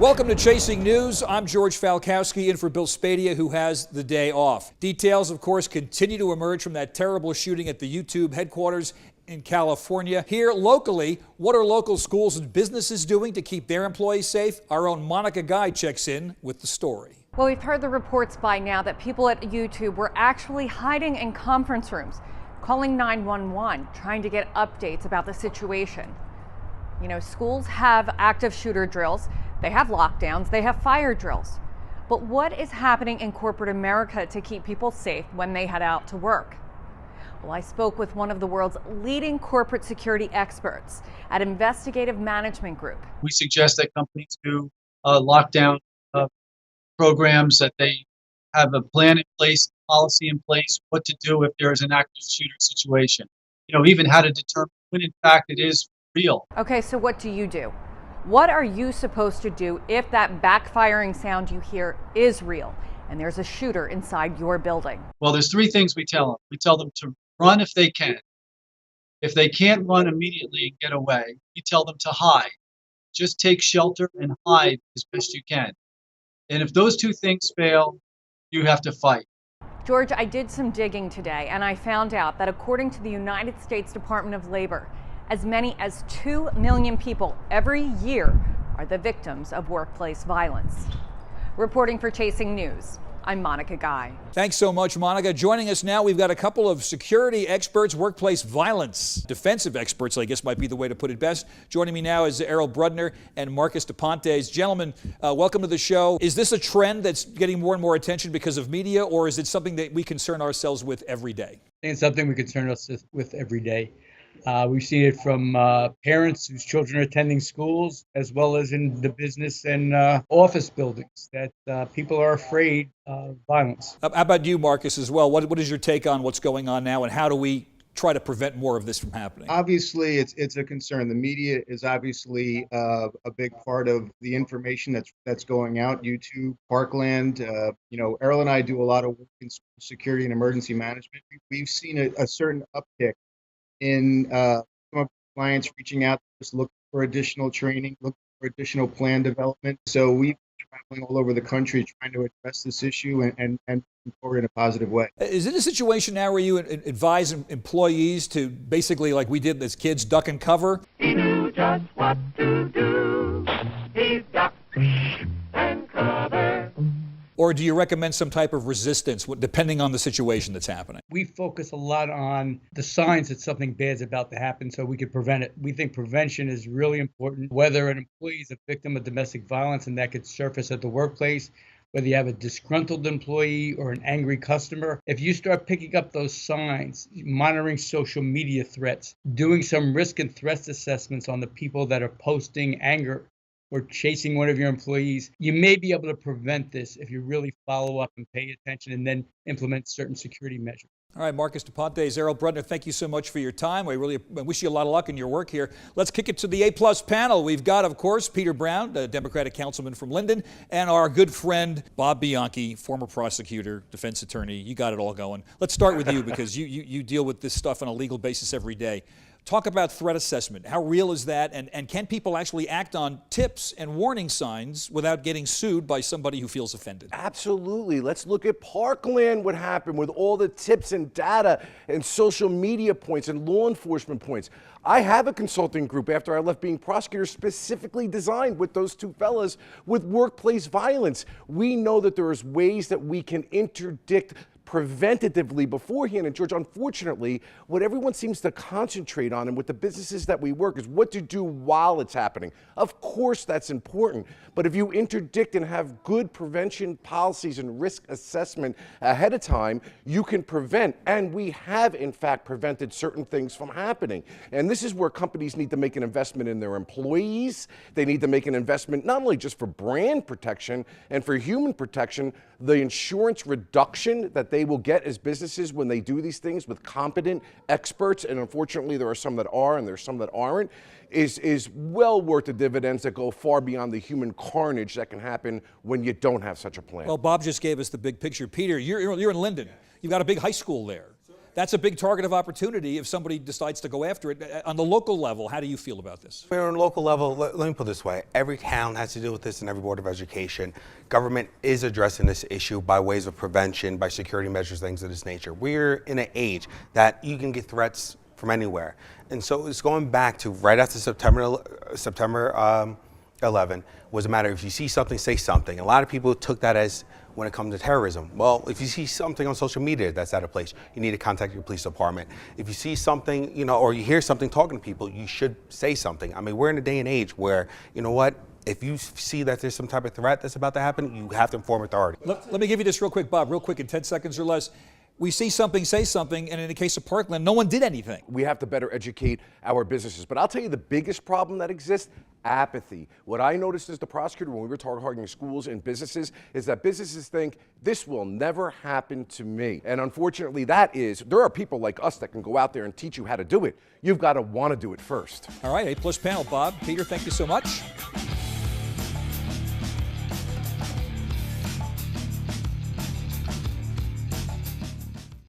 Welcome to Chasing News. I'm George Falkowski in for Bill Spadia, who has the day off. Details, of course, continue to emerge from that terrible shooting at the YouTube headquarters in California. Here locally, what are local schools and businesses doing to keep their employees safe? Our own Monica Guy checks in with the story. Well, we've heard the reports by now that people at YouTube were actually hiding in conference rooms, calling 911, trying to get updates about the situation. You know, schools have active shooter drills, they have lockdowns, they have fire drills. But what is happening in corporate America to keep people safe when they head out to work? Well, I spoke with one of the world's leading corporate security experts at Investigative Management Group. We suggest that companies do lockdown programs, that they have a plan in place, policy in place, what to do if there is an active shooter situation. You know, even how to determine when in fact it is real. Okay, so what do you do? What are you supposed to do if that backfiring sound you hear is real and there's a shooter inside your building? Well, there's three things we tell them. We tell them to run if they can. If they can't run immediately and get away, we tell them to hide. Just take shelter and hide as best you can. And if those two things fail, you have to fight. George, I did some digging today and I found out that according to the United States Department of Labor, as many as 2 million people every year are the victims of workplace violence. Reporting for Chasing News, I'm Monica Guy. Thanks so much, Monica. Joining us now, we've got a couple of security experts, workplace violence, defensive experts, I guess might be the way to put it best. Joining me now is Errol Brudner and Marcus DePontes. Gentlemen, welcome to the show. Is this a trend that's getting more and more attention because of media, or is it something that we concern ourselves with every day? I think it's something we concern ourselves with every day. We've seen it from parents whose children are attending schools, as well as in the business and office buildings, that people are afraid of violence. How about you, Marcus, as well? What is your take on what's going on now, and how do we try to prevent more of this from happening? Obviously, it's a concern. The media is obviously a big part of the information that's going out. YouTube, Parkland, Errol and I do a lot of work in security and emergency management. We've seen a certain uptick in some of clients reaching out to us, looking for additional training, looking for additional plan development. So we've been traveling all over the country trying to address this issue and move forward in a positive way. Is it a situation now where you advise employees to basically, like we did as kids, duck and cover? He knew just what to do. He ducked and covered. Or do you recommend some type of resistance, depending on the situation that's happening? We focus a lot on the signs that something bad is about to happen so we can prevent it. We think prevention is really important. Whether an employee is a victim of domestic violence and that could surface at the workplace, whether you have a disgruntled employee or an angry customer, if you start picking up those signs, monitoring social media threats, doing some risk and threat assessments on the people that are posting anger or chasing one of your employees, you may be able to prevent this if you really follow up and pay attention and then implement certain security measures. All right, Marcus DePontes, Errol Brudner, thank you so much for your time. We really wish you a lot of luck in your work here. Let's kick it to the A-plus panel. We've got, of course, Peter Brown, the Democratic councilman from Linden, and our good friend, Bob Bianchi, former prosecutor, defense attorney. You got it all going. Let's start with you because you deal with this stuff on a legal basis every day. Talk about threat assessment. How real is that? And can people actually act on tips and warning signs without getting sued by somebody who feels offended? Absolutely. Let's look at Parkland, what happened with all the tips and data and social media points and law enforcement points. I have a consulting group after I left being prosecutor specifically designed with those two fellas with workplace violence. We know that there is ways that we can interdict preventatively beforehand. And George, unfortunately, what everyone seems to concentrate on and with the businesses that we work is what to do while it's happening. Of course, that's important. But if you interdict and have good prevention policies and risk assessment ahead of time, you can prevent. And we have, in fact, prevented certain things from happening. And this is where companies need to make an investment in their employees. They need to make an investment not only just for brand protection and for human protection, the insurance reduction that they will get as businesses when they do these things with competent experts, and unfortunately there are some that are and there's some that aren't, is well worth the dividends that go far beyond the human carnage that can happen when you don't have such a plan. Well, Bob just gave us the big picture. Peter, you're in Linden. You've got a big high school there. That's a big target of opportunity if somebody decides to go after it. On the local level, how do you feel about this? We're on a local level, let me put it this way. Every town has to deal with this and every Board of Education. Government is addressing this issue by ways of prevention, by security measures, things of this nature. We're in an age that you can get threats from anywhere. And so it's going back to right after September 11 was a matter of if you see something, say something. A lot of people took that as when it comes to terrorism. Well, if you see something on social media that's out of place, you need to contact your police department. If you see something, you know, or you hear something talking to people, you should say something. I mean, we're in a day and age where, you know what, if you see that there's some type of threat that's about to happen, you have to inform authority. Let me give you this real quick, Bob, real quick in 10 seconds or less. We see something, say something, and in the case of Parkland, no one did anything. We have to better educate our businesses. But I'll tell you the biggest problem that exists, apathy. What I noticed as the prosecutor when we were targeting schools and businesses is that businesses think this will never happen to me. And unfortunately there are people like us that can go out there and teach you how to do it. You've got to want to do it first. All right, A+ panel, Bob, Peter, thank you so much.